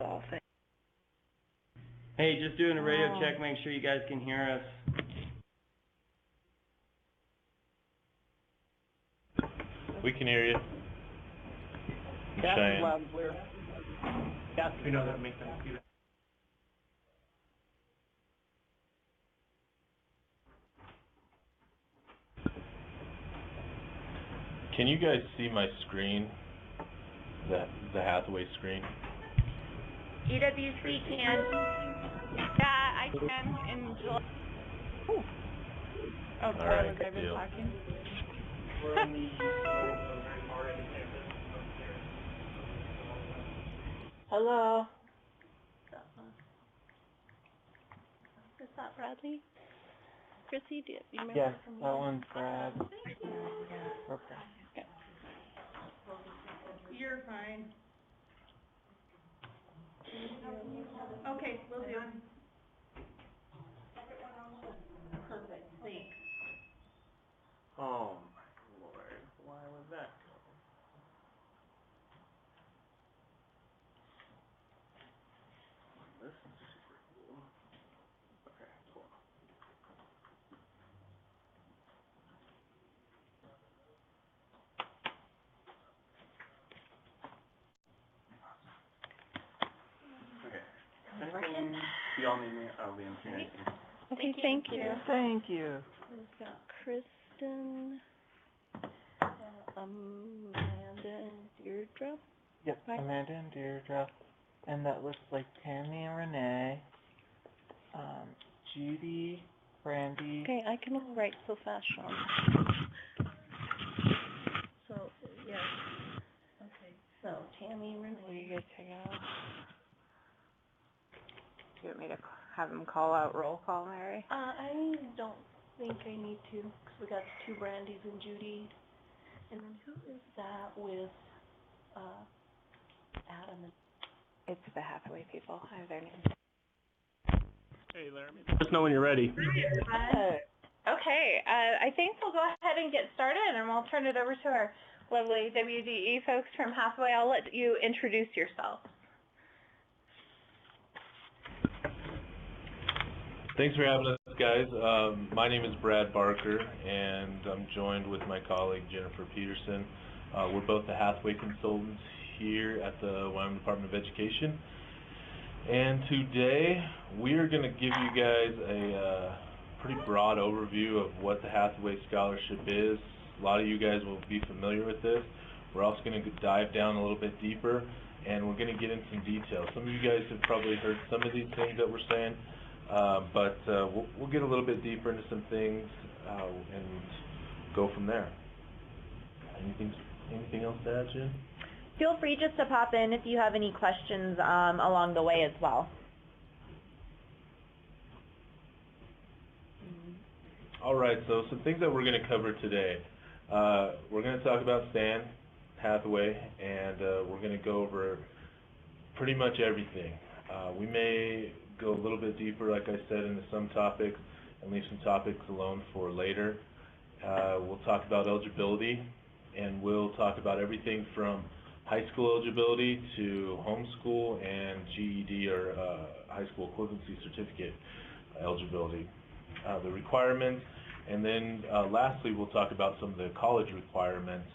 office. Hey, just doing a radio check, make sure you guys can hear us. We can hear you. That's loud and clear. That's we know that makes sense. Can you guys see my screen? The Hathaway screen? EWC can. Yeah, I can in July. Oh, All right, I've been deal. talking. Hello. Is that Bradley? Chrissy, do you remember? Yes, that one's Brad. Okay. You're fine. Okay, we'll do. Perfect, thanks. Oh my lord, why was that? This is super cool. Okay, cool. Okay. Anything y'all need me? I'll be in here. Okay, thank you. Thank you. We've got Kristen, Amanda, and Deirdre. Yep, Right. Amanda and Deirdre. And that looks like Tammy and Renee. Judy, Brandy. Okay, I can only write so fast, Sean. So, yes. Okay, so Tammy, Renee. Will you guys take out? Do you want me to have them call out roll call, Mary? I don't think I need to, because we got 2 Brandys and Judy. And then who is that with, Adam and... It's the Hathaway people. I have their names. Hey, Laramie. Let us know when you're ready. Okay, I think we'll go ahead and get started, and we'll turn it over to our lovely WDE folks from Hathaway. I'll let you introduce yourself. Thanks for having us, guys. My name is Brad Barker, and I'm joined with my colleague Jennifer Peterson. We're both the Hathaway consultants here at the Wyoming Department of Education. And today, we are going to give you guys a pretty broad overview of what the Hathaway Scholarship is. A lot of you guys will be familiar with this. We're also going to dive down a little bit deeper, and we're going to get into some details. Some of you guys have probably heard some of these things that we're saying, but we'll get a little bit deeper into some things and go from there. Anything else to add, Jen? Feel free just to pop in if you have any questions along the way as well. All right, so some things that we're going to cover today. We're going to talk about Stan Hathaway, and we're going to go over pretty much everything. We may go a little bit deeper, like I said, into some topics and leave some topics alone for later. We'll talk about eligibility, and we'll talk about everything from high school eligibility to homeschool and GED or high school equivalency certificate eligibility, the requirements, and then lastly we'll talk about some of the college requirements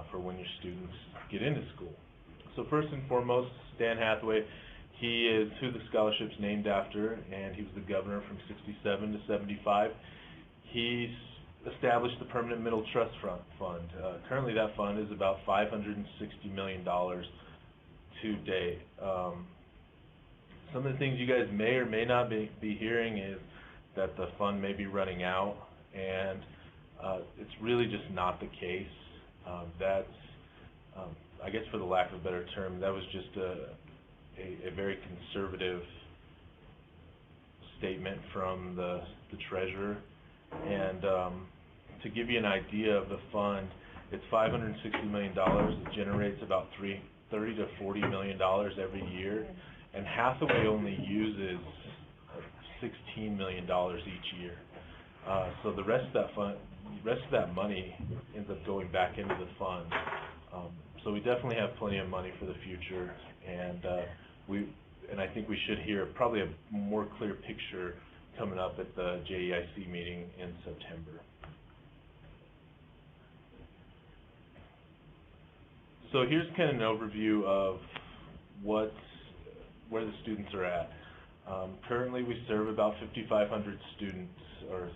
for when your students get into school. So first and foremost, Stan Hathaway, he is who the scholarship's named after, and he was the governor from 67 to 75. He's established the Permanent Middle Trust Fund. Currently that fund is about $560 million to date. Some of the things you guys may or may not be hearing is that the fund may be running out, and it's really just not the case. That's, I guess for the lack of a better term, that was just a very conservative statement from the treasurer. And to give you an idea of the fund, it's $560 million. It generates about $30 to $40 million every year, and Hathaway only uses $16 million each year. So the rest of that money ends up going back into the fund. So we definitely have plenty of money for the future, and and I think we should hear probably a more clear picture coming up at the JEIC meeting in September. So here's kind of an overview of where the students are at. Currently we serve about 5,500 students, or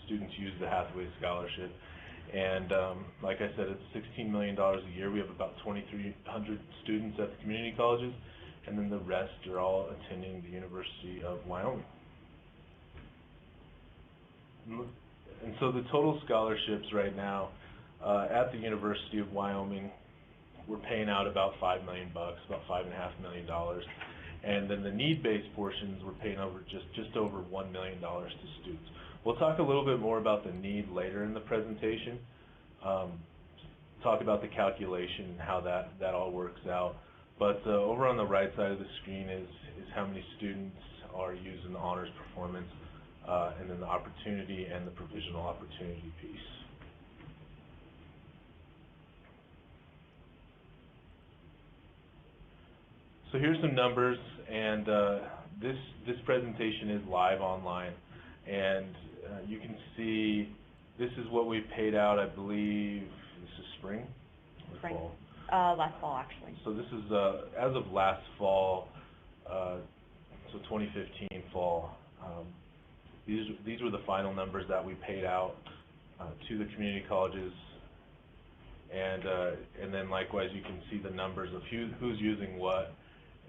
students use the Hathaway Scholarship. And like I said, it's $16 million a year. We have about 2,300 students at the community colleges, and then the rest are all attending the University of Wyoming. And so the total scholarships right now at the University of Wyoming, we're paying out about $5 million, about $5.5 million. And then the need-based portions, we're paying over just over $1 million to students. We'll talk a little bit more about the need later in the presentation. Talk about the calculation and how that all works out. But over on the right side of the screen is how many students are using the honors performance, and then the opportunity and the provisional opportunity piece. So here's some numbers, and this presentation is live online, and you can see this is what we paid out. I believe this is spring or fall. Last fall, actually. So this is as of last fall, so 2015 fall. These were the final numbers that we paid out to the community colleges, and then likewise you can see the numbers of who's using what.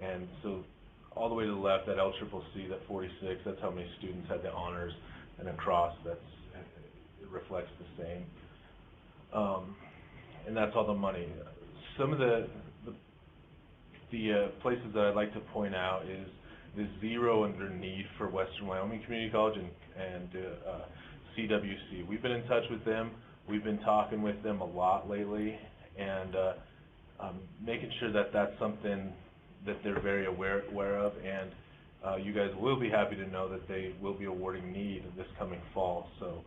And so all the way to the left, that LCCC, that 46, that's how many students had the honors, and across, it reflects the same. And that's all the money. Some of the places that I'd like to point out is the zero under need for Western Wyoming Community College and CWC. We've been in touch with them. We've been talking with them a lot lately, and making sure that that's something that they're very aware of, and you guys will be happy to know that they will be awarding need this coming fall. So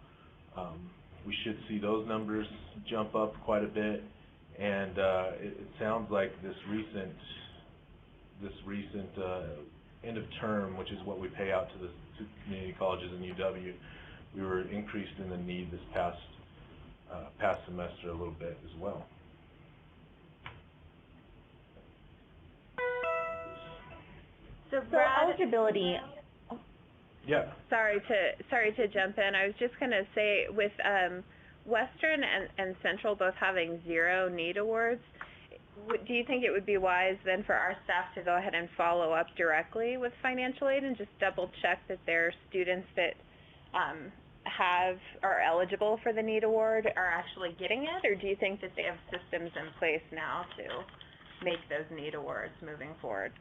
we should see those numbers jump up quite a bit, and it sounds like this recent end of term, which is what we pay out to the community colleges in UW, we were increased in the need this past semester a little bit as well. So Brad, eligibility. Yeah. Sorry to jump in. I was just going to say, with Western and Central both having zero need awards, do you think it would be wise then for our staff to go ahead and follow up directly with financial aid and just double check that their students that are eligible for the need award are actually getting it, or do you think that they have systems in place now to make those need awards moving forward?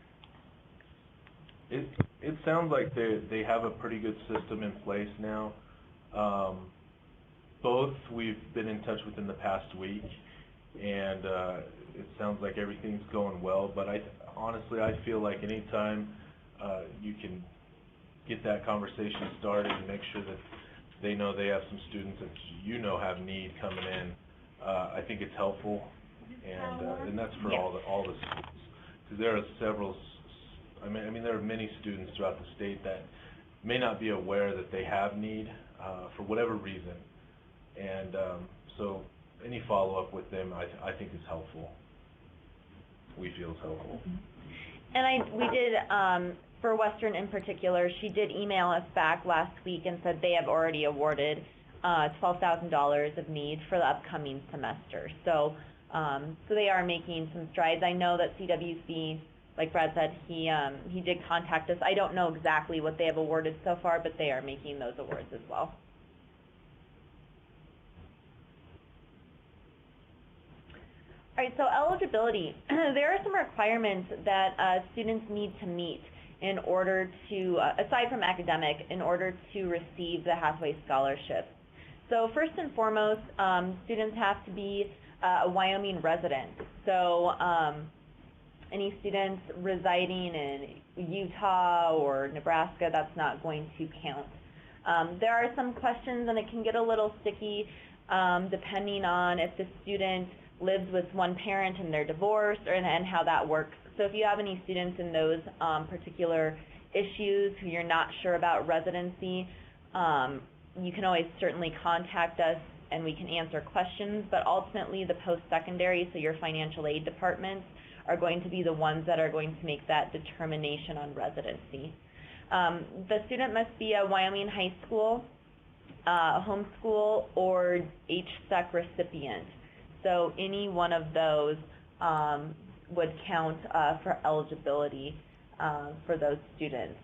It sounds like they have a pretty good system in place now. Both we've been in touch with in the past week, and it sounds like everything's going well. But honestly, I feel like anytime you can get that conversation started and make sure that they know they have some students that have need coming in, I think it's helpful, and that's for all the schools, because there are several. I mean, there are many students throughout the state that may not be aware that they have need for whatever reason, and so any follow-up with them, I think is helpful. We feel is helpful. And we did, for Western in particular, she did email us back last week and said they have already awarded $12,000 of need for the upcoming semester. So they are making some strides. I know that CWC, like Brad said, he did contact us. I don't know exactly what they have awarded so far, but they are making those awards as well. All right, so eligibility. There are some requirements that students need to meet in order to, aside from academic, in order to receive the Hathaway Scholarship. So first and foremost, students have to be a Wyoming resident. So any students residing in Utah or Nebraska, that's not going to count. There are some questions, and it can get a little sticky depending on if the student lives with one parent and they're divorced, and how that works. So if you have any students in those particular issues who you're not sure about residency, you can always certainly contact us and we can answer questions, but ultimately the post-secondary, so your financial aid departments, are going to be the ones that are going to make that determination on residency. The student must be a Wyoming high school, homeschool, or HSEC recipient. So any one of those would count for eligibility for those students.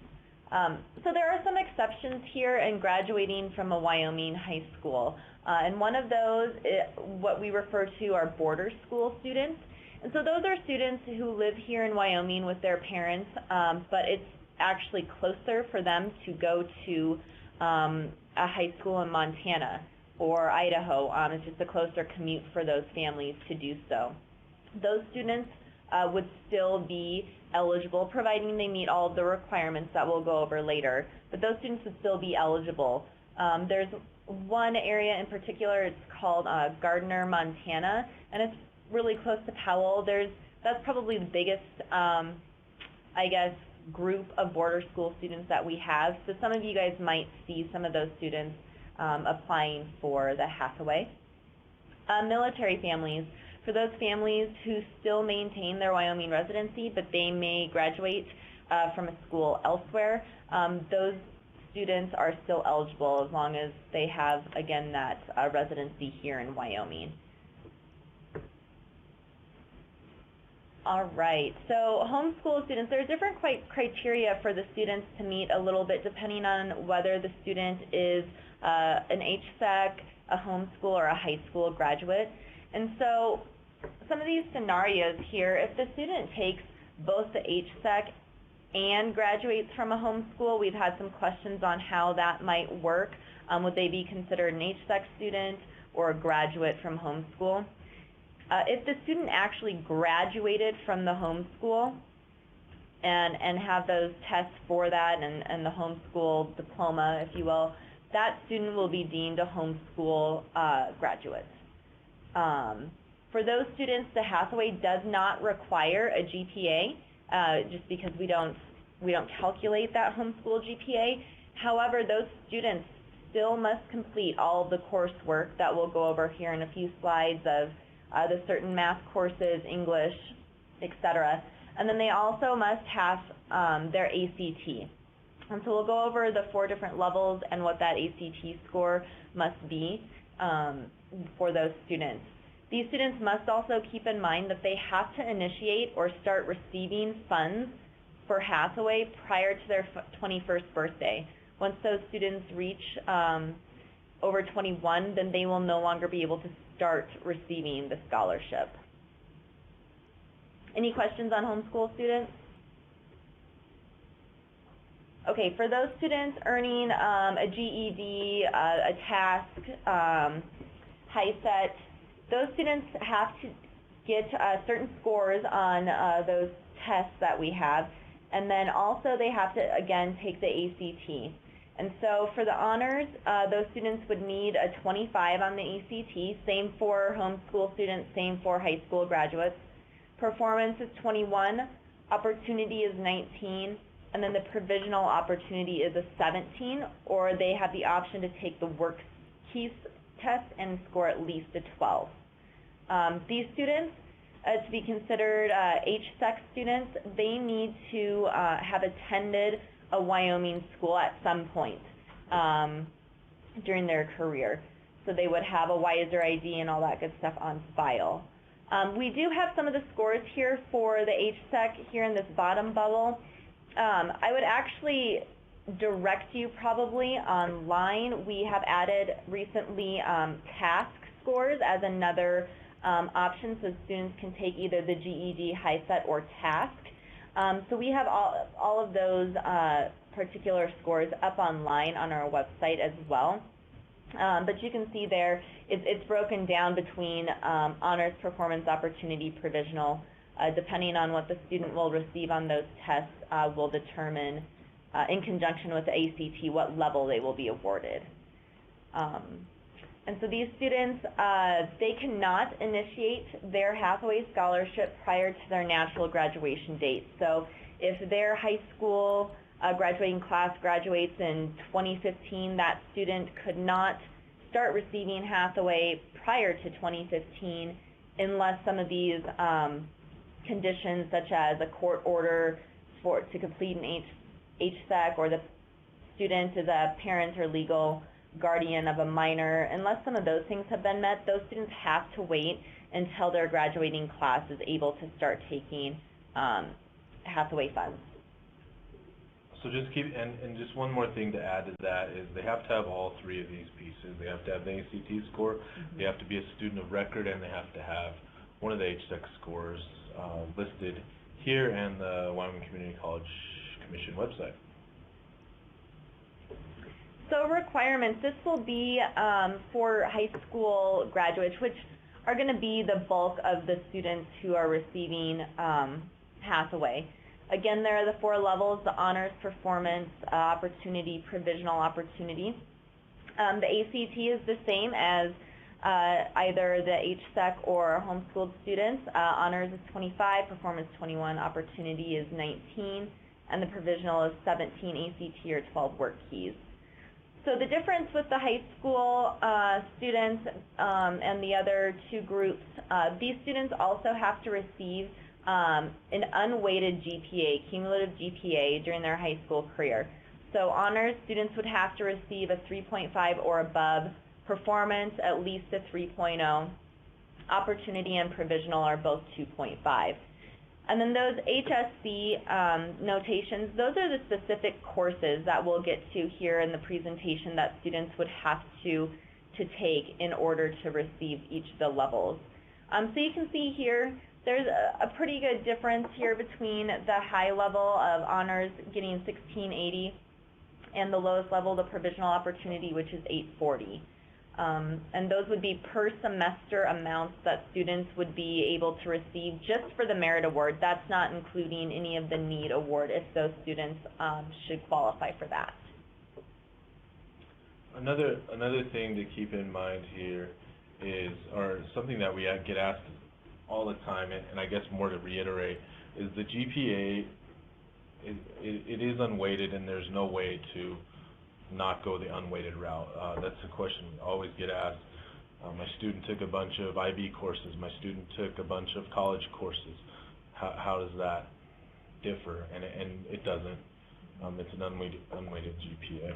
So there are some exceptions here in graduating from a Wyoming high school. And one of those, what we refer to are border school students. And so those are students who live here in Wyoming with their parents, but it's actually closer for them to go to a high school in Montana or Idaho. It's just a closer commute for those families to do so. Those students would still be eligible, providing they meet all of the requirements that we'll go over later. But those students would still be eligible. There's one area in particular, it's called Gardner, Montana, and it's really close to Powell. That's probably the biggest, I guess, group of border school students that we have. So some of you guys might see some of those students applying for the Hathaway. Military families. For those families who still maintain their Wyoming residency, but they may graduate from a school elsewhere, those students are still eligible as long as they have, again, that residency here in Wyoming. All right, so homeschool students, there are different criteria for the students to meet a little bit depending on whether the student is an HSEC, a homeschool, or a high school graduate. And so some of these scenarios here, if the student takes both the HSEC and graduates from a homeschool, we've had some questions on how that might work. Would they be considered an HSEC student or a graduate from homeschool? If the student actually graduated from the homeschool and have those tests for that and the homeschool diploma, if you will, that student will be deemed a homeschool graduate. For those students, the Hathaway does not require a GPA, just because we don't calculate that homeschool GPA. However, those students still must complete all of the coursework that we'll go over here in a few slides of the certain math courses, English, etc. And then they also must have their ACT. And so we'll go over the 4 different levels and what that ACT score must be for those students. These students must also keep in mind that they have to initiate or start receiving funds for Hathaway prior to their 21st birthday. Once those students reach over 21, then they will no longer be able to start receiving the scholarship. Any questions on homeschool students? Okay, for those students earning a GED, a TASC, HiSET, those students have to get certain scores on those tests that we have, and then also they have to, again, take the ACT. And so for the honors, those students would need a 25 on the ACT, same for homeschool students, same for high school graduates. Performance is 21, opportunity is 19, and then the provisional opportunity is a 17, or they have the option to take the work keys test and score at least a 12. These students, to be considered HSEC students, they need to have attended a Wyoming school at some point during their career. So they would have a WISER ID and all that good stuff on file. We do have some of the scores here for the HSEC here in this bottom bubble. I would actually direct you probably online. We have added recently task scores as another option, so students can take either the GED, HiSET, or task. So we have all of those particular scores up online on our website as well. But you can see there, it's broken down between honors, performance, opportunity, provisional. Depending on what the student will receive on those tests will determine, in conjunction with the ACT, what level they will be awarded. And so these students, they cannot initiate their Hathaway Scholarship prior to their natural graduation date. So if their high school graduating class graduates in 2015, that student could not start receiving Hathaway prior to 2015 unless some of these conditions, such as a court order to complete an HSEC, or the student is a parent or legal guardian of a minor, unless some of those things have been met, those students have to wait until their graduating class is able to start taking Hathaway funds. So just keep, and just one more thing to add to that is they have to have all three of these pieces. They have to have the ACT score, they have to be a student of record, and they have to have one of the HSEC scores listed here and the Wyoming Community College Commission website. So requirements, this will be for high school graduates, which are going to be the bulk of the students who are receiving Hathaway. Again, there are the 4 levels: the honors, performance, opportunity, provisional opportunity. The ACT is the same as either the HSEC or homeschooled students. Honors is 25, performance 21, opportunity is 19, and the provisional is 17 ACT or 12 work keys. So the difference with the high school students and the other 2 groups, these students also have to receive an unweighted GPA, cumulative GPA, during their high school career. So honors students would have to receive a 3.5 or above, performance at least a 3.0, opportunity and provisional are both 2.5. And then those HSC notations, those are the specific courses that we'll get to here in the presentation that students would have to take in order to receive each of the levels. So you can see here, there's a pretty good difference here between the high level of honors getting 1680 and the lowest level, the provisional opportunity, which is 840. And those would be per semester amounts that students would be able to receive just for the merit award. That's not including any of the need award if those students should qualify for that. Another thing to keep in mind here is, or something that we get asked all the time, and I guess more to reiterate, is the GPA, it is unweighted, and there's no way to not go the unweighted route. That's a question we always get asked. My student took a bunch of IB courses. My student took a bunch of college courses. How does that differ? And it doesn't. It's an unweighted GPA.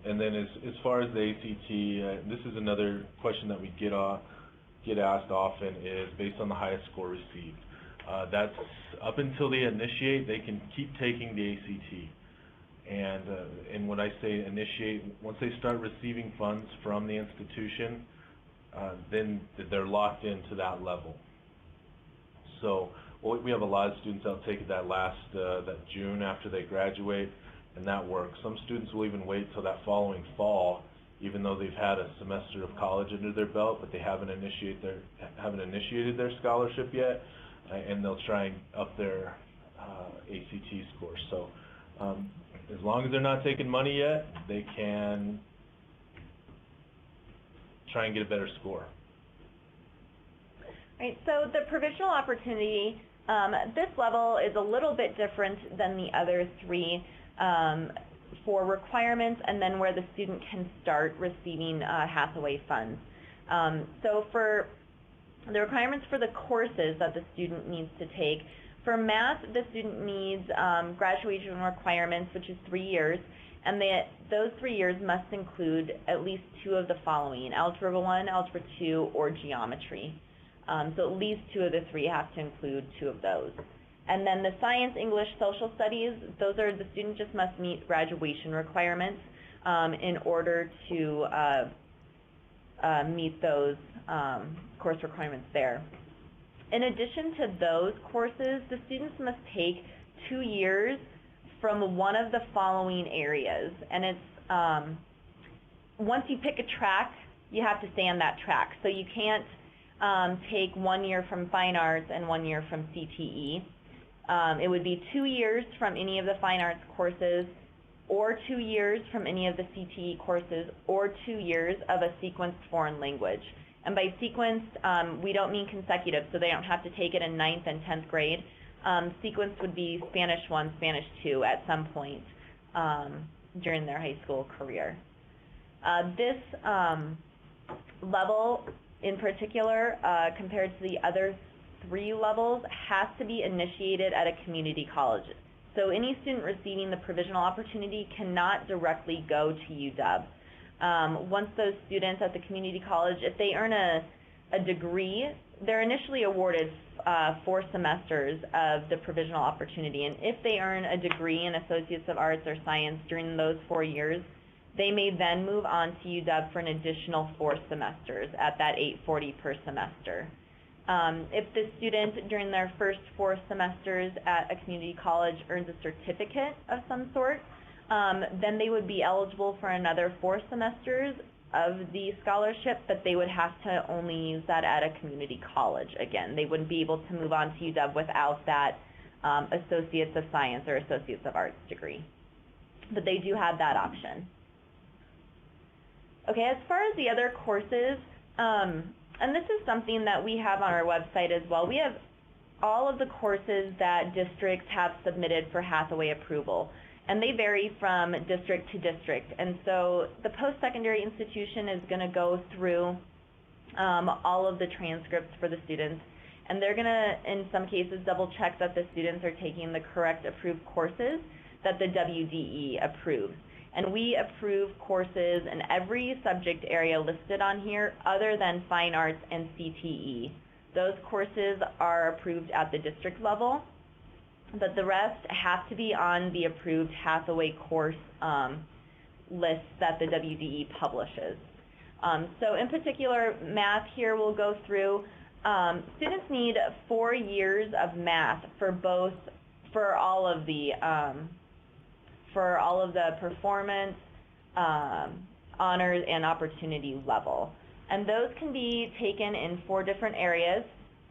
And then as far as the ACT, this is another question that we get asked often, is based on the highest score received. That's up until they initiate, they can keep taking the ACT. And when I say initiate, once they start receiving funds from the institution, then they're locked into that level. So we have a lot of students that'll take it that June after they graduate, and that works. Some students will even wait till that following fall, even though they've had a semester of college under their belt, but they haven't initiated their scholarship yet, and they'll try and up their ACT score. So as long as they're not taking money yet, they can try and get a better score. Right, so the provisional opportunity, this level is a little bit different than the other 3 for requirements and then where the student can start receiving Hathaway funds. So for the requirements for the courses that the student needs to take, for math, the student needs graduation requirements, which is 3 years, and those 3 years must include at least 2 of the following: Algebra 1, Algebra 2, or Geometry. So at least 2 of the 3 have to include 2 of those. And then the Science, English, Social Studies, those are, the student just must meet graduation requirements in order to meet those course requirements there. In addition to those courses, the students must take 2 years from one of the following areas. And it's, once you pick a track, you have to stay on that track. So you can't take 1 year from Fine Arts and 1 year from CTE. It would be 2 years from any of the Fine Arts courses, or 2 years from any of the CTE courses, or 2 years of a sequenced foreign language. And by sequenced, we don't mean consecutive, so they don't have to take it in 9th and 10th grade. Sequenced would be Spanish 1, Spanish 2 at some point during their high school career. This level in particular, compared to the other 3 levels, has to be initiated at a community college. So any student receiving the provisional opportunity cannot directly go to UW. Once those students at the community college, if they earn a degree, they're initially awarded 4 semesters of the provisional opportunity. And if they earn a degree in Associates of Arts or Science during those 4 years, they may then move on to UW for an additional 4 semesters at that $840 per semester. If the student during their first 4 semesters at a community college earns a certificate of some sort, then they would be eligible for another 4 semesters of the scholarship, but they would have to only use that at a community college again. They wouldn't be able to move on to UW without that Associates of Science or Associates of Arts degree. But they do have that option. Okay, as far as the other courses, and this is something that we have on our website as well. We have all of the courses that districts have submitted for Hathaway approval, and they vary from district to district. And so the post-secondary institution is going to go through all of the transcripts for the students, and they're going to, in some cases, double-check that the students are taking the correct approved courses that the WDE approves. And we approve courses in every subject area listed on here other than Fine Arts and CTE. Those courses are approved at the district level, but the rest have to be on the approved Hathaway course list that the WDE publishes. So in particular, math here we'll go through. Students need 4 years of math for all of the performance, honors, and opportunity level. And those can be taken in 4 different areas: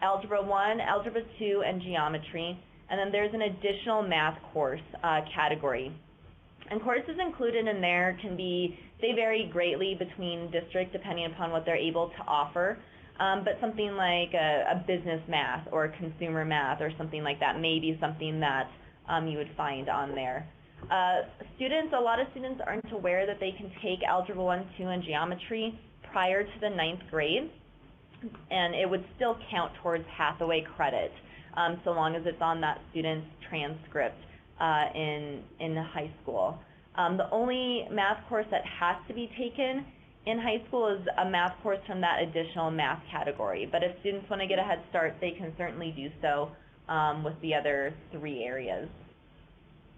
Algebra 1, Algebra 2, and Geometry. And then there's an additional math course category. And courses included in there they vary greatly between districts depending upon what they're able to offer. But something like a business math or consumer math or something like that may be something that you would find on there. A lot of students aren't aware that they can take Algebra 1, 2, and Geometry prior to the 9th grade, and it would still count towards Hathaway credit, so long as it's on that student's transcript in high school. The only math course that has to be taken in high school is a math course from that additional math category, but if students want to get a head start, they can certainly do so with the other 3 areas.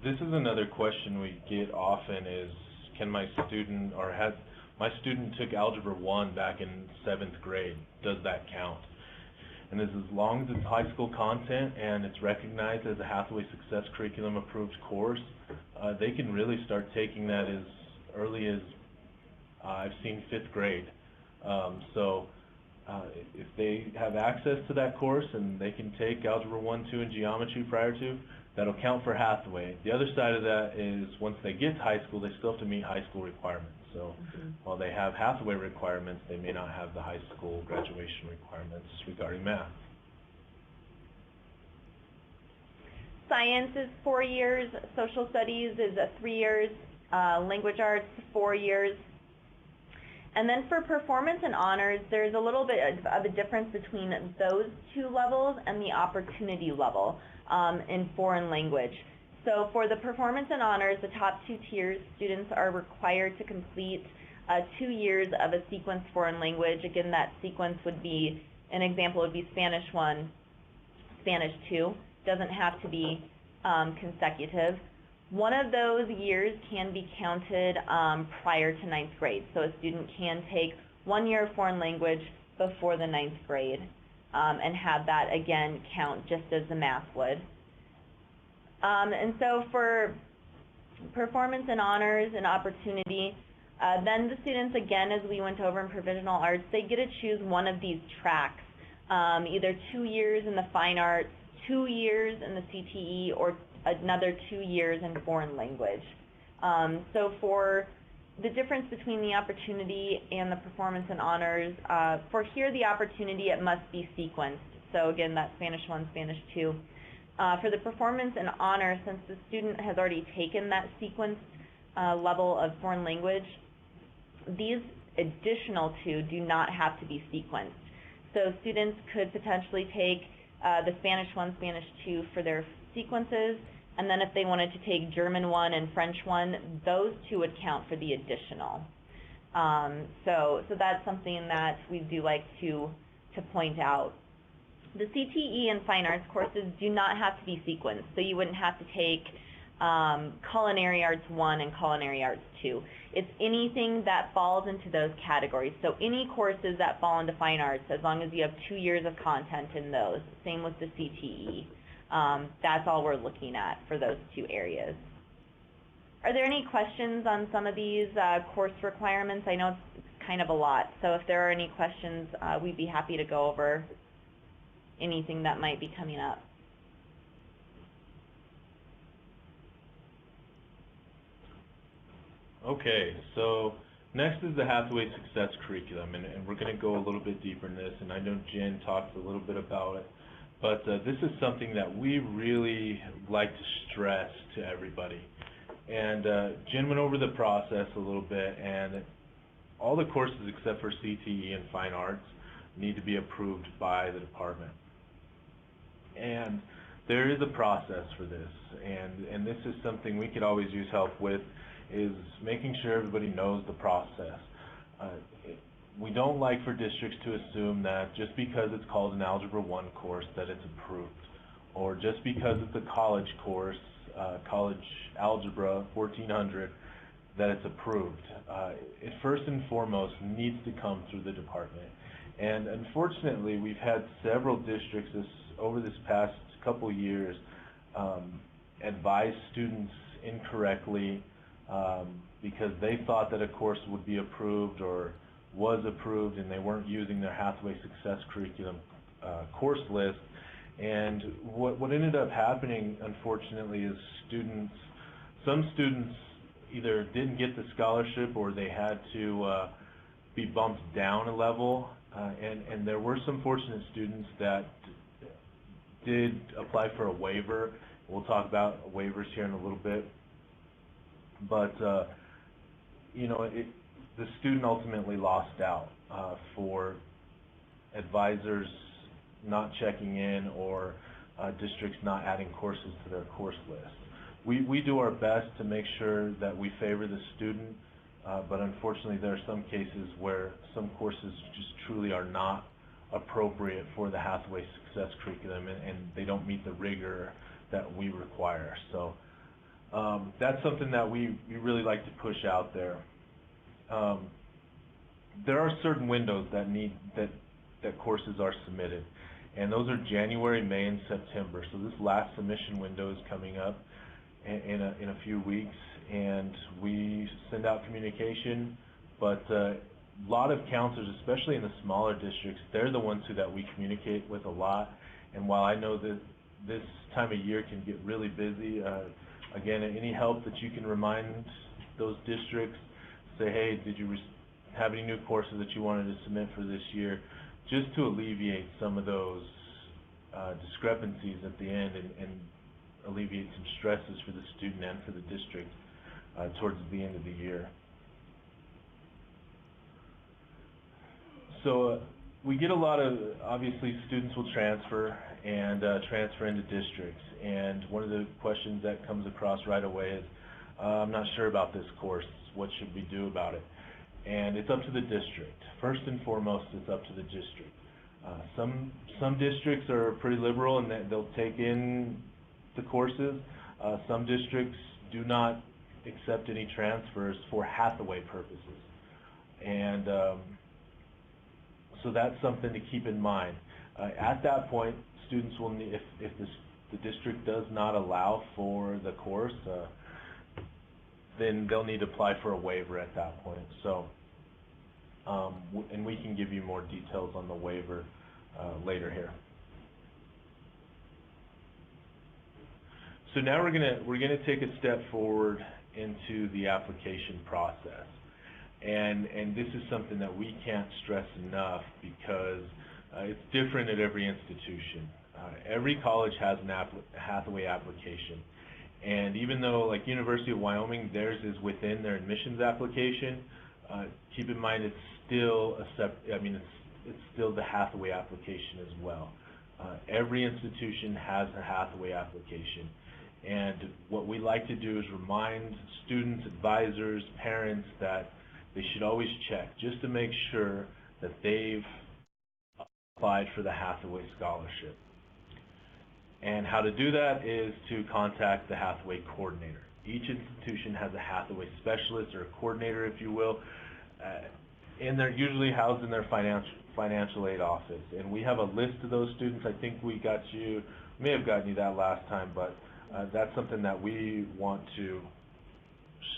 This is another question we get often is, can my student, or has my student took Algebra 1 back in 7th grade, does that count? And as long as it's high school content and it's recognized as a Hathaway Success Curriculum approved course, they can really start taking that as early as, I've seen 5th grade. If they have access to that course and they can take Algebra 1, 2, and Geometry prior to, that'll count for Hathaway. The other side of that is once they get to high school, they still have to meet high school requirements. So while they have Hathaway requirements, they may not have the high school graduation requirements regarding math. Science is 4 years, social studies is 3 years, language arts 4 years. And then for performance and honors, there's a little bit of a difference between those 2 levels and the opportunity level in foreign language. So for the performance and honors, the top 2 tiers, students are required to complete 2 years of a sequenced foreign language. Again, that sequence would be, an example would be Spanish 1, Spanish 2. Doesn't have to be consecutive. One of those years can be counted prior to 9th grade. So a student can take 1 year of foreign language before the 9th grade and have that, again, count just as the math would. And so for performance and honors and opportunity, then the students, again, as we went over in provisional arts, they get to choose one of these tracks, either 2 years in the fine arts, 2 years in the CTE, or another 2 years in foreign language. So for the difference between the opportunity and the performance and honors, for here the opportunity, it must be sequenced. So again, that's Spanish 1, Spanish 2. For the performance and honor, since the student has already taken that sequenced level of foreign language, these additional two do not have to be sequenced. So students could potentially take the Spanish 1, Spanish 2 for their sequences, and then if they wanted to take German 1 and French 1, those two would count for the additional. So that's something that we do like to point out. The CTE and Fine Arts courses do not have to be sequenced, so you wouldn't have to take Culinary Arts 1 and Culinary Arts 2. It's anything that falls into those categories. So any courses that fall into Fine Arts, as long as you have 2 years of content in those. Same with the CTE. That's all we're looking at for those two areas. Are there any questions on some of these course requirements? I know it's kind of a lot, so if there are any questions, we'd be happy to go over anything that might be coming up. Okay, so next is the Hathaway Success Curriculum, and we're going to go a little bit deeper in this, and I know Jen talked a little bit about it, but this is something that we really like to stress to everybody. And Jen went over the process a little bit, and all the courses except for CTE and Fine Arts need to be approved by the department. And there is a process for this, and this is something we could always use help with, is making sure everybody knows the process. We don't like for districts to assume that just because it's called an Algebra 1 course that it's approved, or just because it's a college course, College Algebra 1400, that it's approved. It first and foremost needs to come through the department. And unfortunately, we've had several districts over this past couple years advise students incorrectly because they thought that a course would be approved or was approved, and they weren't using their Hathaway Success Curriculum course list. And what ended up happening, unfortunately, is some students either didn't get the scholarship or they had to be bumped down a level. And there were some fortunate students that did apply for a waiver. We'll talk about waivers here in a little bit. But, you know, the student ultimately lost out for advisors not checking in or districts not adding courses to their course list. We do our best to make sure that we favor the student, but unfortunately there are some cases where some courses just truly are not appropriate for the Hathaway Success Curriculum, and they don't meet the rigor that we require. So that's something that we really like to push out there. There are certain windows that courses are submitted, and those are January, May, and September. So this last submission window is coming up in a few weeks, and we send out communication, but a lot of counselors, especially in the smaller districts, they're the ones that we communicate with a lot. And while I know that this time of year can get really busy, again, any help that you can remind those districts, say, hey, did you have any new courses that you wanted to submit for this year, just to alleviate some of those discrepancies at the end and alleviate some stresses for the student and for the district towards the end of the year. So we get a lot of, obviously, students will transfer and transfer into districts. And one of the questions that comes across right away is, I'm not sure about this course. What should we do about it? And it's up to the district. First and foremost, it's up to the district. Some districts are pretty liberal and they'll take in the courses. Some districts do not accept any transfers for Hathaway purposes. And so that's something to keep in mind. At that point, students will need, if the district does not allow for the course, then they'll need to apply for a waiver at that point. So, and we can give you more details on the waiver later here. So now we're gonna take a step forward into the application process. And this is something that we can't stress enough because it's different at every institution. Every college has a Hathaway application. And even though, like University of Wyoming, theirs is within their admissions application, keep in mind it's still it's still the Hathaway application as well. Every institution has a Hathaway application. And what we like to do is remind students, advisors, parents that they should always check just to make sure that they've applied for the Hathaway Scholarship. And how to do that is to contact the Hathaway coordinator. Each institution has a Hathaway specialist or a coordinator, if you will, and they're usually housed in their financial aid office. And we have a list of those students. I think we may have gotten you that last time, but that's something that we want to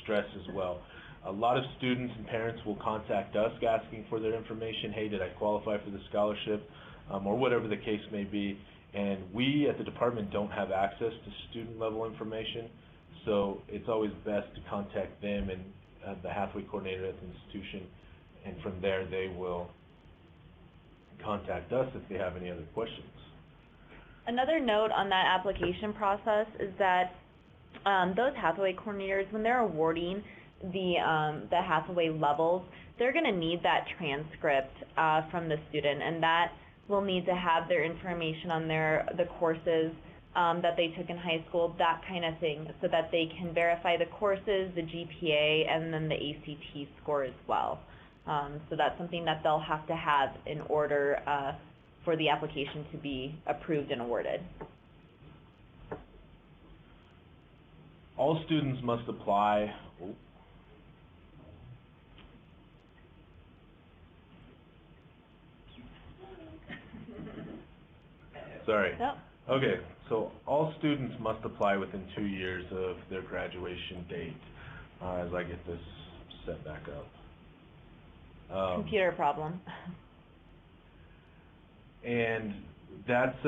stress as well. A lot of students and parents will contact us asking for their information. Hey, did I qualify for the scholarship? Or whatever the case may be. And we at the department don't have access to student level information, so it's always best to contact them and the Hathaway coordinator at the institution, and from there they will contact us if they have any other questions. Another note on that application process is that those Hathaway coordinators, when they're awarding the Hathaway levels, they're going to need that transcript from the student, and that will need to have their information on the courses that they took in high school, that kind of thing, so that they can verify the courses, the GPA, and then the ACT score as well. So that's something that they'll have to have in order for the application to be approved and awarded. All students must apply. Sorry. Yep. Okay, so all students must apply within 2 years of their graduation date. As I get this set back up. Computer problem. And that's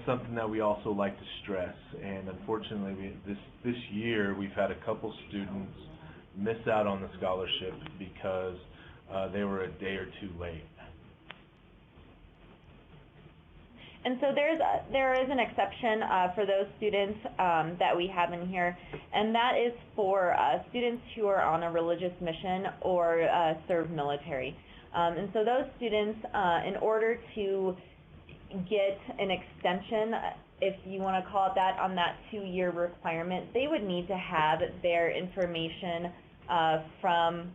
something that we also like to stress. And unfortunately, this year we've had a couple students miss out on the scholarship because they were a day or two late. And so there is an exception for those students that we have in here, and that is for students who are on a religious mission or serve military. And so those students, in order to get an extension, if you want to call it that, on that 2-year requirement, they would need to have their information from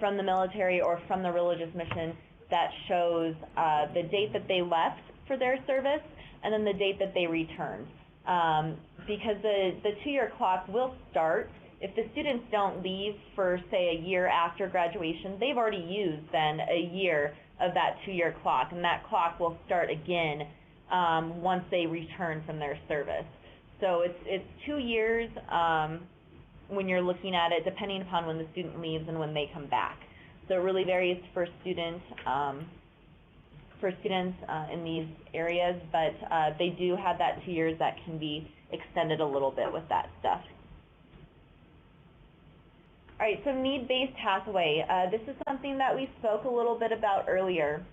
the military or from the religious mission that shows the date that they left for their service and then the date that they returned. Because the 2-year clock will start if the students don't leave for, say, a year after graduation. They've already used then a year of that 2-year clock, and that clock will start again once they return from their service. So it's 2 years when you're looking at it, depending upon when the student leaves and when they come back. So it really varies for students in these areas, but they do have that 2 years that can be extended a little bit with that stuff. All right, so need-based Hathaway. This is something that we spoke a little bit about earlier,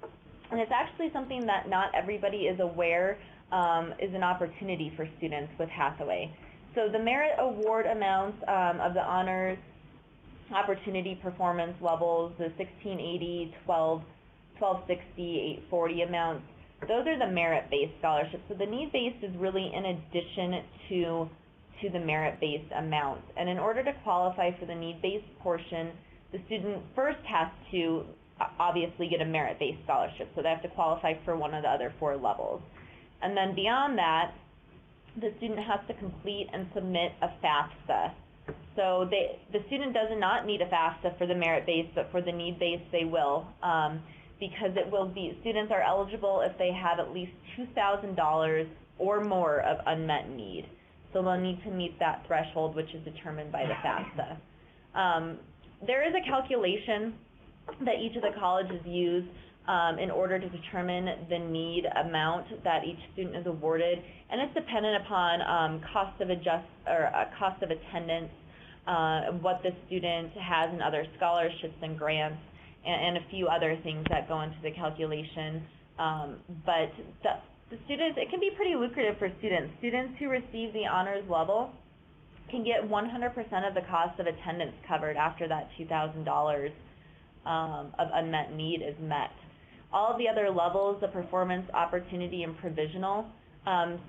and it's actually something that not everybody is aware is an opportunity for students with Hathaway. So the merit award amounts of the honors opportunity performance levels, the 1680, 1260, 840 amounts, those are the merit-based scholarships. So the need-based is really in addition to the merit-based amounts. And in order to qualify for the need-based portion, the student first has to obviously get a merit-based scholarship. So they have to qualify for one of the other 4 levels. And then beyond that, the student has to complete and submit a FAFSA. So the student does not need a FAFSA for the merit-based, but for the need-based they will. Because it will be, students are eligible if they have at least $2,000 or more of unmet need. So they'll need to meet that threshold, which is determined by the FAFSA. There is a calculation that each of the colleges use in order to determine the need amount that each student is awarded, and it's dependent upon cost of attendance, what the student has in other scholarships and grants, and a few other things that go into the calculation. But the students, it can be pretty lucrative for students. Students who receive the honors level can get 100% of the cost of attendance covered after that $2,000 of unmet need is met. All of the other levels, the performance, opportunity, and provisional,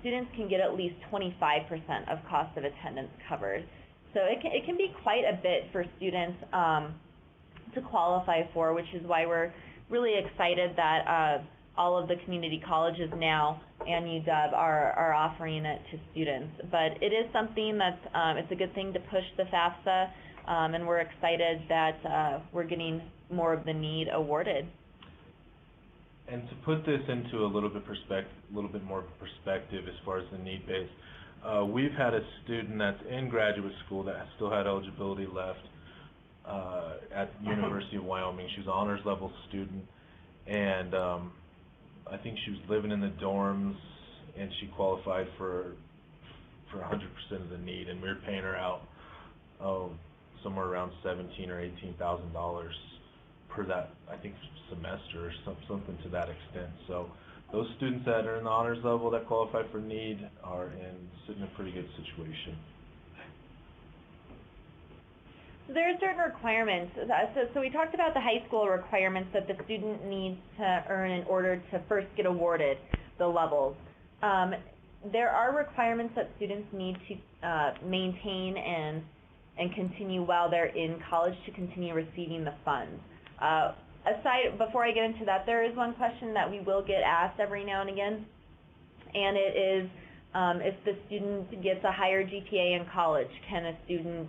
students can get at least 25% of cost of attendance covered. So it can be quite a bit for students to qualify for, which is why we're really excited that all of the community colleges now and UW are offering it to students. But it is something that's, it's a good thing to push the FAFSA, and we're excited that we're getting more of the need awarded. And to put this into a little bit more perspective as far as the need base, we've had a student that's in graduate school that still had eligibility left at the University of Wyoming. She was an honors level student, and I think she was living in the dorms, and she qualified for 100% of the need, and we were paying her out somewhere around $17,000 or $18,000 per that, I think, semester or something to that extent. So those students that are in the honors level that qualify for need are sitting in a pretty good situation. So there are certain requirements. So we talked about the high school requirements that the student needs to earn in order to first get awarded the levels. There are requirements that students need to maintain and continue while they're in college to continue receiving the funds. Before I get into that, there is one question that we will get asked every now and again, and it is if the student gets a higher GPA in college, can a student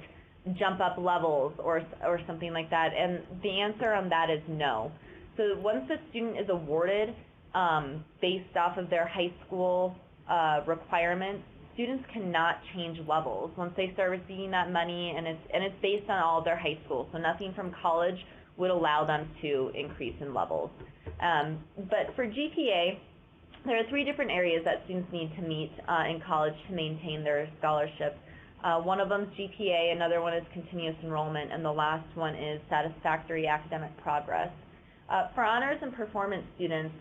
jump up levels or something like that? And the answer on that is no. So once the student is awarded based off of their high school requirements, students cannot change levels once they start receiving that money, and it's based on all of their high school. So nothing from college would allow them to increase in levels. But for GPA, there are 3 different areas that students need to meet in college to maintain their scholarship. One of them is GPA, another one is continuous enrollment, and the last one is satisfactory academic progress. For honors and performance students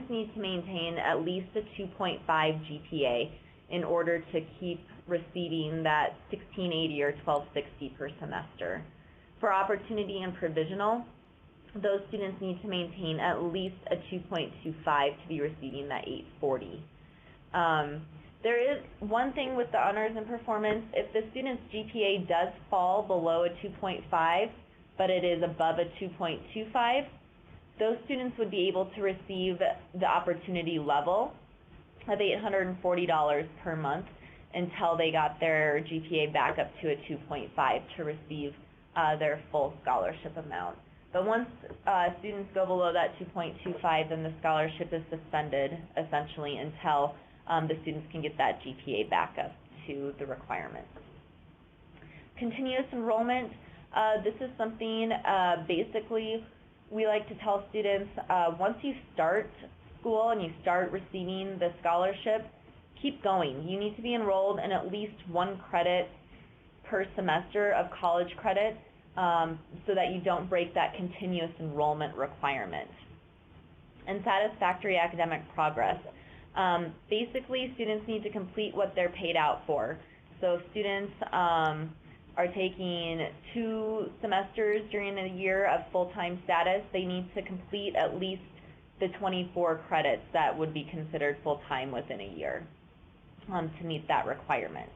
need to maintain at least a 2.5 GPA in order to keep receiving that 1680 or 1260 per semester. For opportunity and provisional, those students need to maintain at least a 2.25 to be receiving that 840. There is one thing with the honors and performance. If the student's GPA does fall below a 2.5, but it is above a 2.25, those students would be able to receive the opportunity level of $840 per month until they got their GPA back up to a 2.5 to receive their full scholarship amount. But once students go below that 2.25, then the scholarship is suspended essentially until the students can get that GPA back up to the requirements. Continuous enrollment, this is something basically we like to tell students, once you start school and you start receiving the scholarship, keep going. You need to be enrolled in at least 1 credit per semester of college credit so that you don't break that continuous enrollment requirement. And satisfactory academic progress. Basically, students need to complete what they're paid out for. So if students are taking 2 semesters during a year of full-time status, they need to complete at least the 24 credits that would be considered full-time within a year to meet that requirement.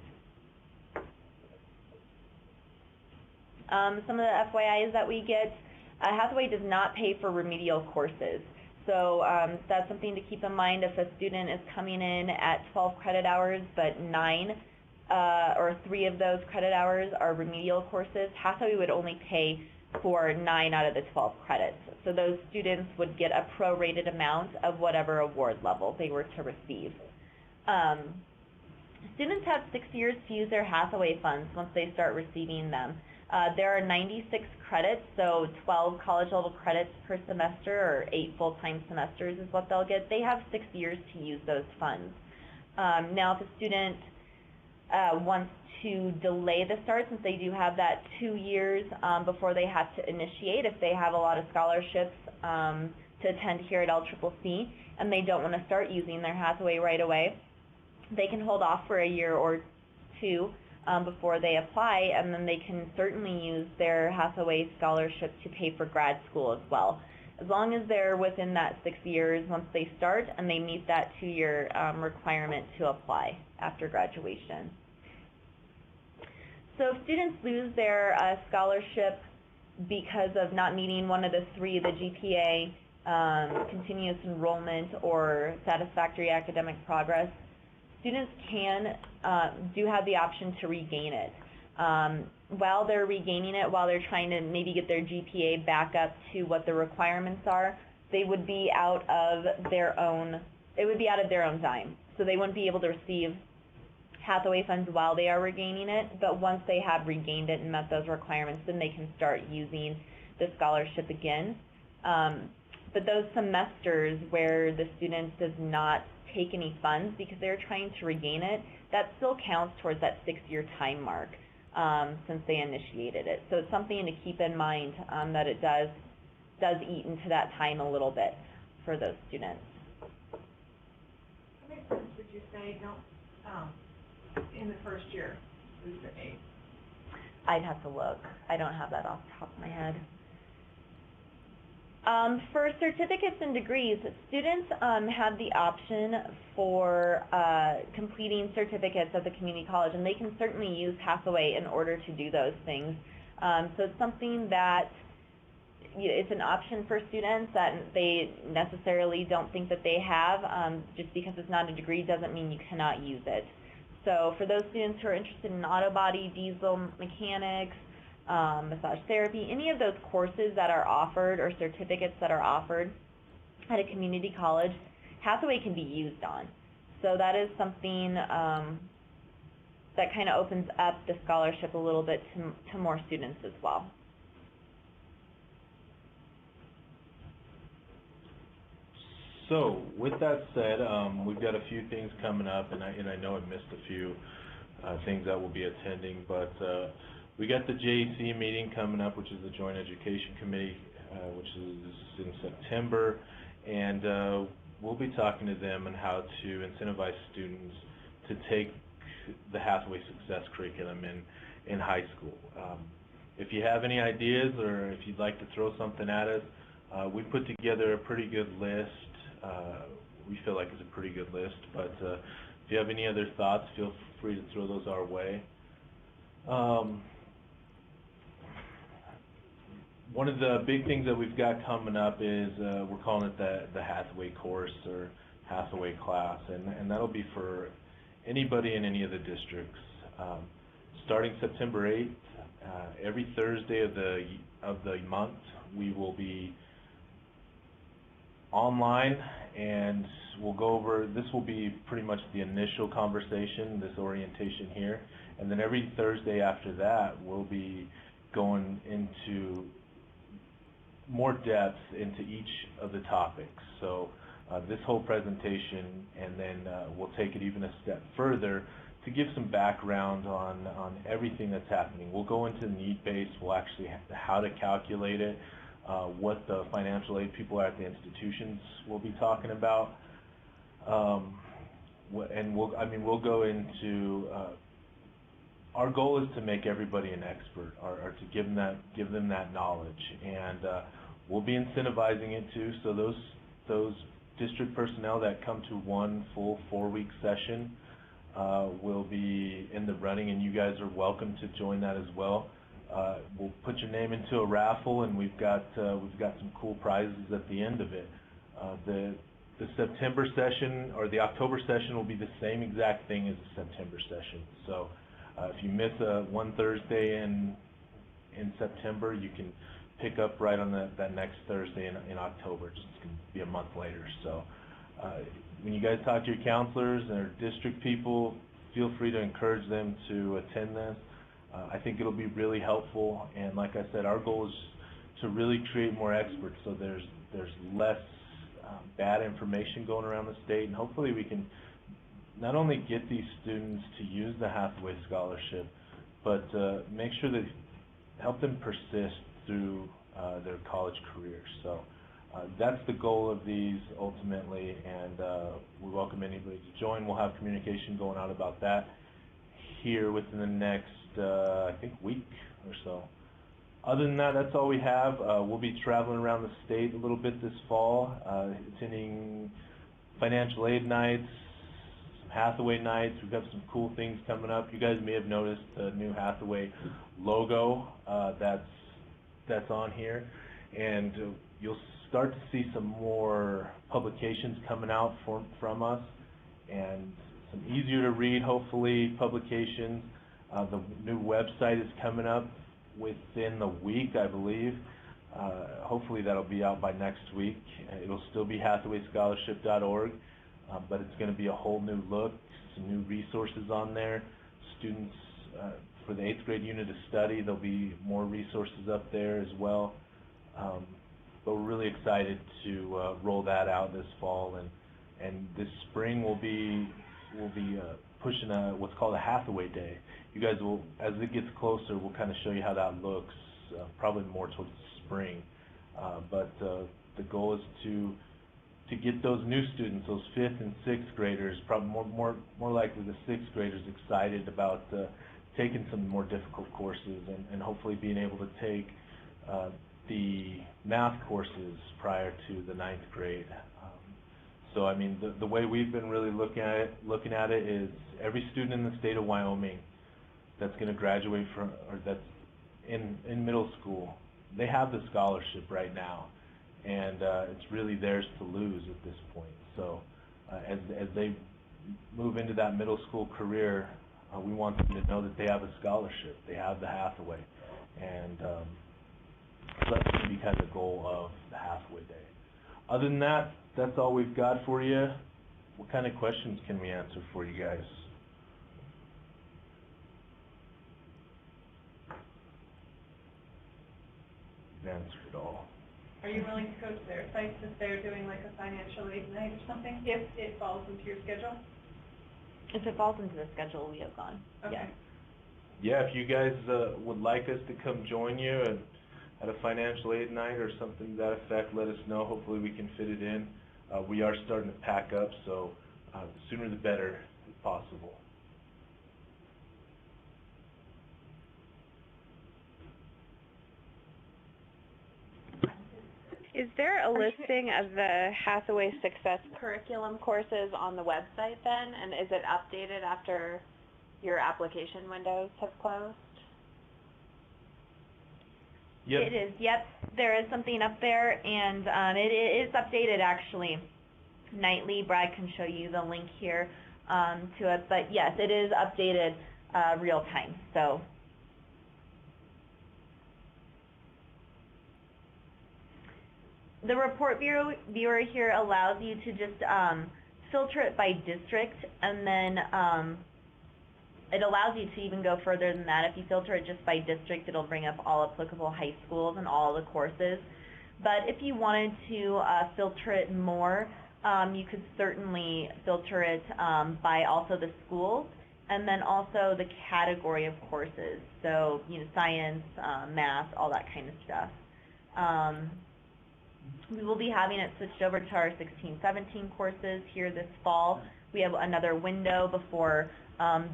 Some of the FYIs that we get, Hathaway does not pay for remedial courses. So that's something to keep in mind. If a student is coming in at 12 credit hours, but 9 or 3 of those credit hours are remedial courses, Hathaway would only pay for 9 out of the 12 credits. So those students would get a prorated amount of whatever award level they were to receive. Students have 6 years to use their Hathaway funds once they start receiving them. There are 96 credits, so 12 college-level credits per semester, or 8 full-time semesters is what they'll get. They have 6 years to use those funds. Now, if a student wants to delay the start, since they do have that 2 years before they have to initiate, if they have a lot of scholarships to attend here at LCCC and they don't want to start using their Hathaway right away, they can hold off for a year or two before they apply, and then they can certainly use their Hathaway Scholarship to pay for grad school as well. As long as they're within that 6 years once they start and they meet that 2-year requirement to apply after graduation. So if students lose their scholarship because of not meeting one of the three, the GPA, continuous enrollment, or satisfactory academic progress, students do have the option to regain it. While they're regaining it, while they're trying to maybe get their GPA back up to what the requirements are, they would be out of their own dime. So they wouldn't be able to receive Hathaway funds while they are regaining it, but once they have regained it and met those requirements, then they can start using the scholarship again. But those semesters where the student does not take any funds because they're trying to regain it, that still counts towards that 6-year time mark since they initiated it. So it's something to keep in mind that it does eat into that time a little bit for those students. How many friends would you say in the first year lose their aid? I'd have to look. I don't have that off the top of my head. For certificates and degrees, students have the option for completing certificates at the community college, and they can certainly use Hathaway in order to do those things. So it's something that it's an option for students that they necessarily don't think that they have. Just because it's not a degree doesn't mean you cannot use it. So for those students who are interested in auto body, diesel mechanics, massage therapy, any of those courses that are offered or certificates that are offered at a community college, Hathaway can be used on. So that is something that kind of opens up the scholarship a little bit to more students as well. So with that said, we've got a few things coming up, and I know I missed a few things that we'll be attending, but we got the JEC meeting coming up, which is the Joint Education Committee, which is in September, and we'll be talking to them on how to incentivize students to take the Hathaway Success curriculum in high school. If you have any ideas or if you'd like to throw something at us, we put together a pretty good list. We feel like it's a pretty good list, but if you have any other thoughts, feel free to throw those our way. One of the big things that we've got coming up is we're calling it the Hathaway course or Hathaway class, and that'll be for anybody in any of the districts. Starting September 8th, every Thursday of the month, we will be online, and we'll go over, this will be pretty much the initial conversation, this orientation here, and then every Thursday after that, we'll be going into more depth into each of the topics. So this whole presentation, and then we'll take it even a step further to give some background on everything that's happening. We'll go into need base, we'll actually have how to calculate it, what the financial aid people at the institutions will be talking about, and we'll go into. Our goal is to make everybody an expert, or to give them that knowledge, and we'll be incentivizing it too. So those district personnel that come to one full 4-week session will be in the running, and you guys are welcome to join that as well. We'll put your name into a raffle, and we've got some cool prizes at the end of it. The September session or the October session will be the same exact thing as the September session. So if you miss one Thursday in September, you can pick up right on that next Thursday in October. Just going to be a month later. So when you guys talk to your counselors and district people, feel free to encourage them to attend this. I think it'll be really helpful, and like I said, our goal is to really create more experts so there's less bad information going around the state, and hopefully we can not only get these students to use the Hathaway Scholarship, but make sure that help them persist through their college careers. So that's the goal of these ultimately, and we welcome anybody to join. We'll have communication going out about that here within the next, I think, week or so. Other than that, that's all we have. We'll be traveling around the state a little bit this fall, attending financial aid nights, Hathaway nights. We've got some cool things coming up. You guys may have noticed the new Hathaway logo that's on here, and you'll start to see some more publications coming out from us, and some easier to read, hopefully, publications. The new website is coming up within the week, I believe. Hopefully that'll be out by next week. It'll still be hathawayscholarship.org, but it's going to be a whole new look, some new resources on there. Students, for the 8th grade unit of study, there'll be more resources up there as well. But we're really excited to roll that out this fall, and this spring we'll be pushing what's called a Hathaway Day. You guys will, as it gets closer, we'll kind of show you how that looks, probably more towards the spring. But the goal is to get those new students, those 5th and 6th graders, probably more likely the 6th graders, excited about taking some more difficult courses, and hopefully being able to take the math courses prior to the 9th grade. So I mean, the way we've been really looking at it is every student in the state of Wyoming that's going to graduate from, or that's in middle school, they have the scholarship right now, and it's really theirs to lose at this point. So as they move into that middle school career, we want them to know that they have a scholarship, they have the Hathaway, and so that's going to be kind of the goal of the Hathaway Day. Other than that, that's all we've got for you. What kind of questions can we answer for you guys? You've answered it all. Are you willing to go to their sites if they're doing like a financial aid night or something, if it falls into your schedule? If it falls into the schedule, we have gone. Okay. Yeah, if you guys would like us to come join you at a financial aid night or something to that effect, let us know. Hopefully we can fit it in. We are starting to pack up, so the sooner the better if possible. Is there a listing of the Hathaway Success Curriculum courses on the website then? And is it updated after your application windows have closed? Yep. It is, yep. There is something up there, and it is updated actually nightly. Brad can show you the link here to it, but yes, it is updated real time. So the report viewer here allows you to just filter it by district, and then it allows you to even go further than that. If you filter it just by district, it'll bring up all applicable high schools and all the courses. But if you wanted to filter it more, you could certainly filter it by also the schools, and then also the category of courses. So, you know, science, math, all that kind of stuff. We will be having it switched over to our 16-17 courses here this fall. We have another window before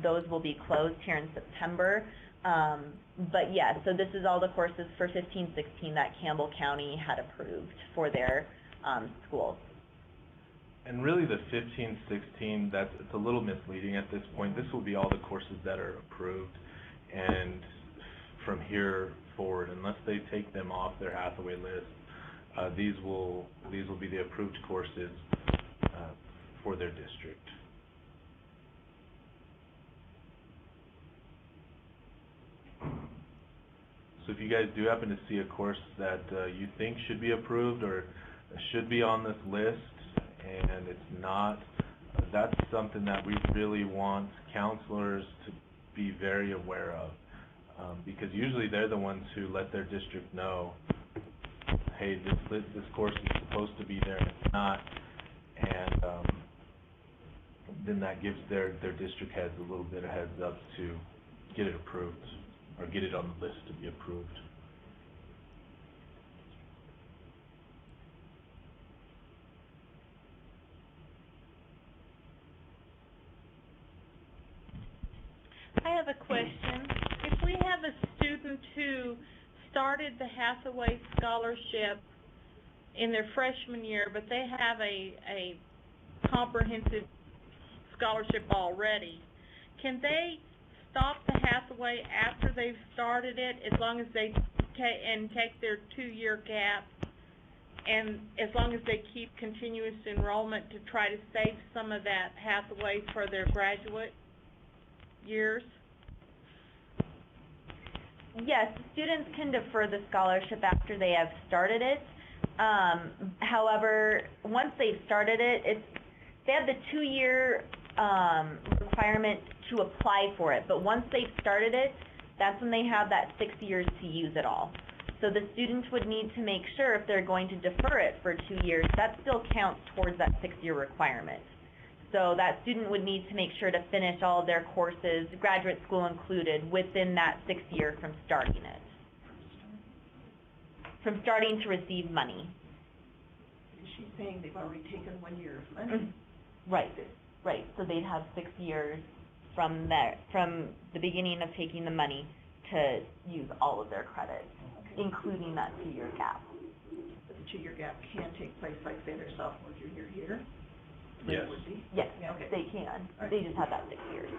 those will be closed here in September. But yeah, so this is all the courses for 15-16 that Campbell County had approved for their schools. And really the 15-16, it's a little misleading at this point. This will be all the courses that are approved, and from here forward, unless they take them off their Hathaway list, these will be the approved courses for their district. So if you guys do happen to see a course that you think should be approved or should be on this list and it's not, that's something that we really want counselors to be very aware of, because usually they're the ones who let their district know, hey, this course is supposed to be there, it's not, and then that gives their district heads a little bit of heads up to get it approved, or get it on the list to be approved. I have a question. If we have a student who started the Hathaway Scholarship in their freshman year, but they have a comprehensive scholarship already, can they stop the Hathaway after they've started it, as long as they take their 2-year gap, and as long as they keep continuous enrollment to try to save some of that Hathaway for their graduate years? Yes, students can defer the scholarship after they have started it. However, once they've started it, they have the 2-year requirement to apply for it. But once they've started it, that's when they have that 6 years to use it all. So the students would need to make sure, if they're going to defer it for 2 years, that still counts towards that 6-year requirement. So that student would need to make sure to finish all of their courses, graduate school included, within that 6th year from starting it. From starting to receive money. She's saying they've already taken 1 year of money. Right, right. So they'd have 6 years from the beginning of taking the money to use all of their credits, including that 2-year gap. The 2-year gap can take place, like say their sophomore, junior year. Yes. Would be? Yes, Okay. they can. Right. They just have that 6 years.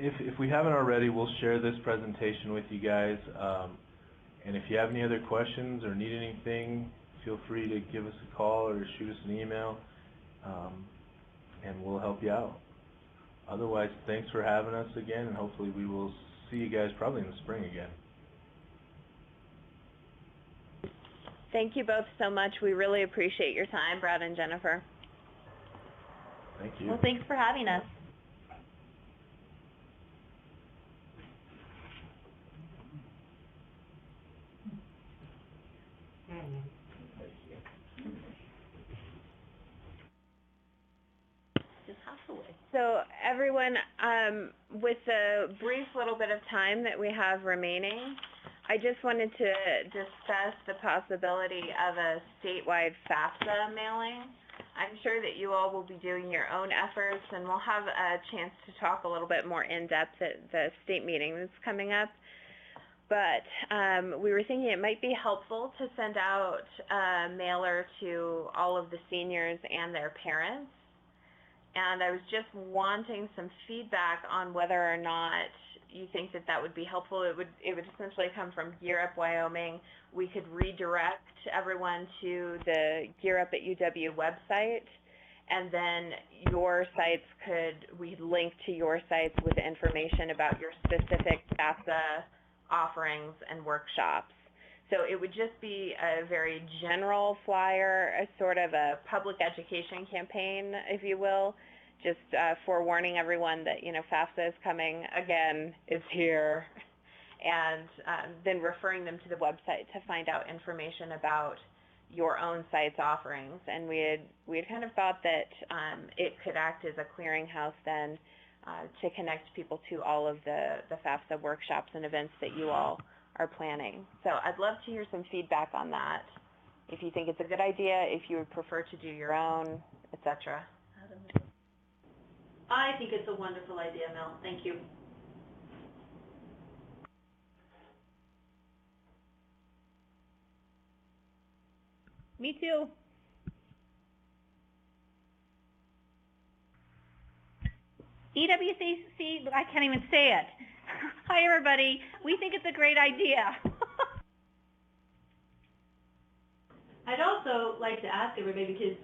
If we haven't already, we'll share this presentation with you guys. And if you have any other questions or need anything, feel free to give us a call or shoot us an email, and we'll help you out. Otherwise, thanks for having us again, and hopefully we will see you guys probably in the spring again. Thank you both so much. We really appreciate your time, Brad and Jennifer. Thank you. Well, thanks for having us. So everyone, with the brief little bit of time that we have remaining, I just wanted to discuss the possibility of a statewide FAFSA mailing. I'm sure that you all will be doing your own efforts, and we'll have a chance to talk a little bit more in depth at the state meeting that's coming up. But we were thinking it might be helpful to send out a mailer to all of the seniors and their parents. And I was just wanting some feedback on whether or not you think that that would be helpful. It would essentially come from Gear Up Wyoming. We could redirect everyone to the Gear Up at UW website, and then your sites we'd link to your sites with information about your specific FAFSA offerings and workshops. So it would just be a very general flyer, a sort of a public education campaign, if you will, just forewarning everyone that, FAFSA is coming again, is here, and then referring them to the website to find out information about your own site's offerings. And we had kind of thought that it could act as a clearinghouse then to connect people to all of the FAFSA workshops and events that you all are planning. So I'd love to hear some feedback on that, if you think it's a good idea, if you would prefer to do your own, etc. I think it's a wonderful idea, Mel. Thank you. Me too. EWCC, I can't even say it. Hi, everybody. We think it's a great idea. I'd also like to ask everybody, because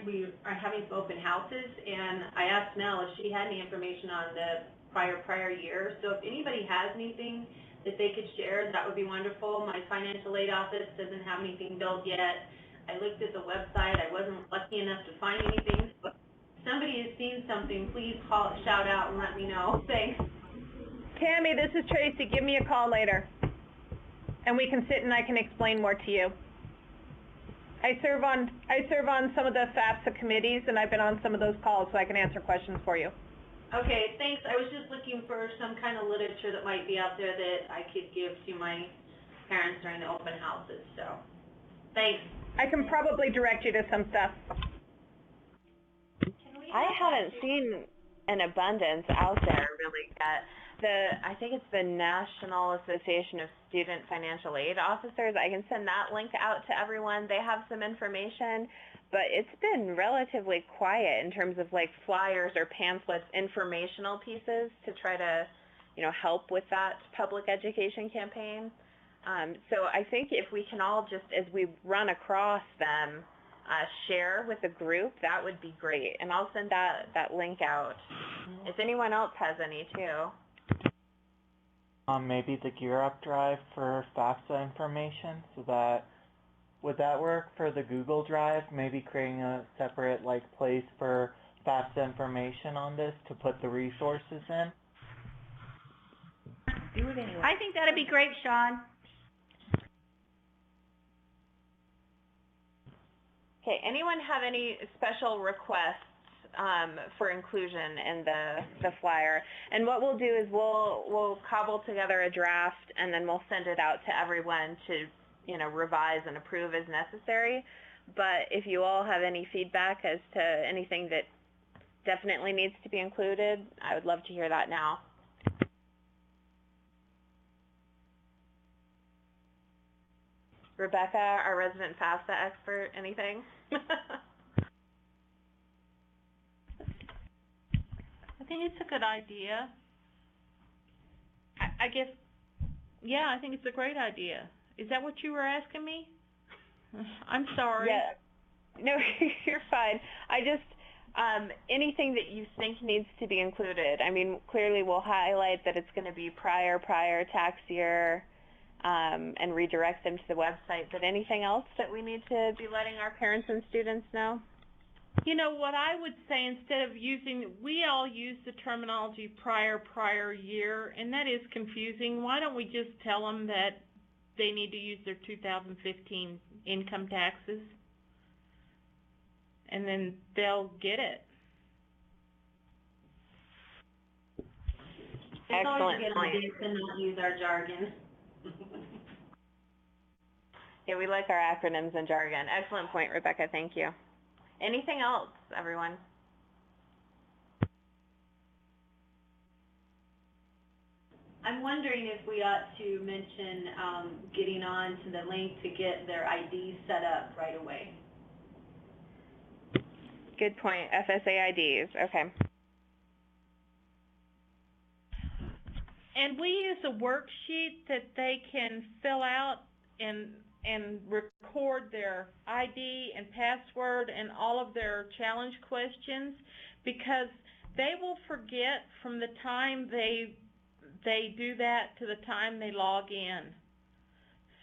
we are having some open houses, and I asked Mel if she had any information on the prior year. So if anybody has anything that they could share, that would be wonderful. My financial aid office doesn't have anything built yet. I looked at the website. I wasn't lucky enough to find anything. So if somebody has seen something, please shout out and let me know. Thanks. Tammy, this is Tracy. Give me a call later, and we can sit and I can explain more to you. I serve on some of the FAFSA committees, and I've been on some of those calls, so I can answer questions for you. Okay, thanks. I was just looking for some kind of literature that might be out there that I could give to my parents during the open houses, so thanks. I can probably direct you to some stuff. I haven't seen an abundance out there really yet. I think it's the National Association of Student Financial Aid Officers. I can send that link out to everyone. They have some information, but it's been relatively quiet in terms of like flyers or pamphlets, informational pieces to try to, help with that public education campaign. So I think if we can all just, as we run across them, share with the group, that would be great. And I'll send that link out. If anyone else has any too. Maybe the Gear Up Drive for FAFSA information, so that, would that work for the Google Drive? Maybe creating a separate place for FAFSA information on this to put the resources in? Do it anyway. I think that'd be great, Sean. Okay, anyone have any special requests for inclusion in the flyer? And what we'll do is we'll cobble together a draft, and then we'll send it out to everyone to revise and approve as necessary. But if you all have any feedback as to anything that definitely needs to be included, I would love to hear that now. Rebecca, our resident FAFSA expert, anything? I think it's a good idea. I guess, yeah, I think it's a great idea. Is that what you were asking me? I'm sorry. Yeah. No, you're fine. I just, anything that you think needs to be included. I mean, clearly we'll highlight that it's going to be prior tax year, and redirect them to the website. But anything else that we need to be letting our parents and students know? What I would say, instead of we all use the terminology prior year, and that is confusing. Why don't we just tell them that they need to use their 2015 income taxes, and then they'll get it. Excellent point. To not use our jargon. Yeah, we like our acronyms and jargon. Excellent point, Rebecca. Thank you. Anything else, everyone? I'm wondering if we ought to mention getting on to the link to get their ID set up right away. Good point. FSA IDs. Okay. And we use a worksheet that they can fill out and record their ID and password and all of their challenge questions, because they will forget from the time they do that to the time they log in.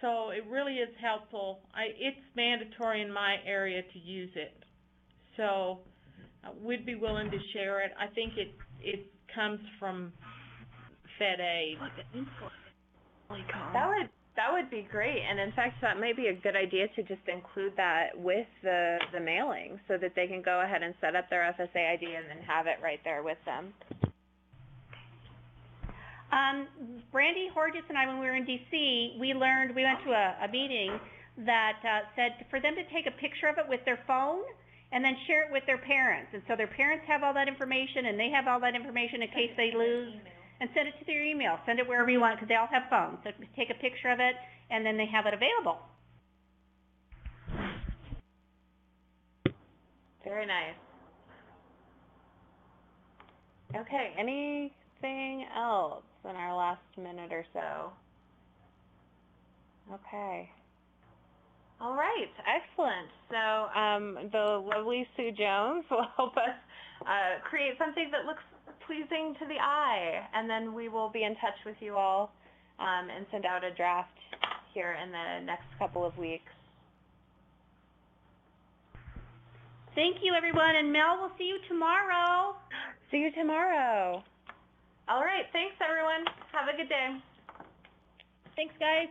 So it really is helpful. It's mandatory in my area to use it. So we'd be willing to share it. I think it comes from FedAid. That would be great, and in fact, that might be a good idea to just include that with the mailing, so that they can go ahead and set up their FSA ID and then have it right there with them. Brandy Horgis and I, when we were in D.C., we went to a meeting that said for them to take a picture of it with their phone and then share it with their parents. And so their parents have all that information, and they have all that information in case they lose. And send it to their email. Send it wherever you want, because they all have phones. So take a picture of it, and then they have it available. Very nice. Okay, anything else in our last minute or so? Okay. All right, excellent. So the lovely Sue Jones will help us create something that looks pleasing to the eye, and then we will be in touch with you all and send out a draft here in the next couple of weeks. Thank you, everyone, and Mel, we'll see you tomorrow. See you tomorrow. All right, thanks, everyone. Have a good day. Thanks, guys.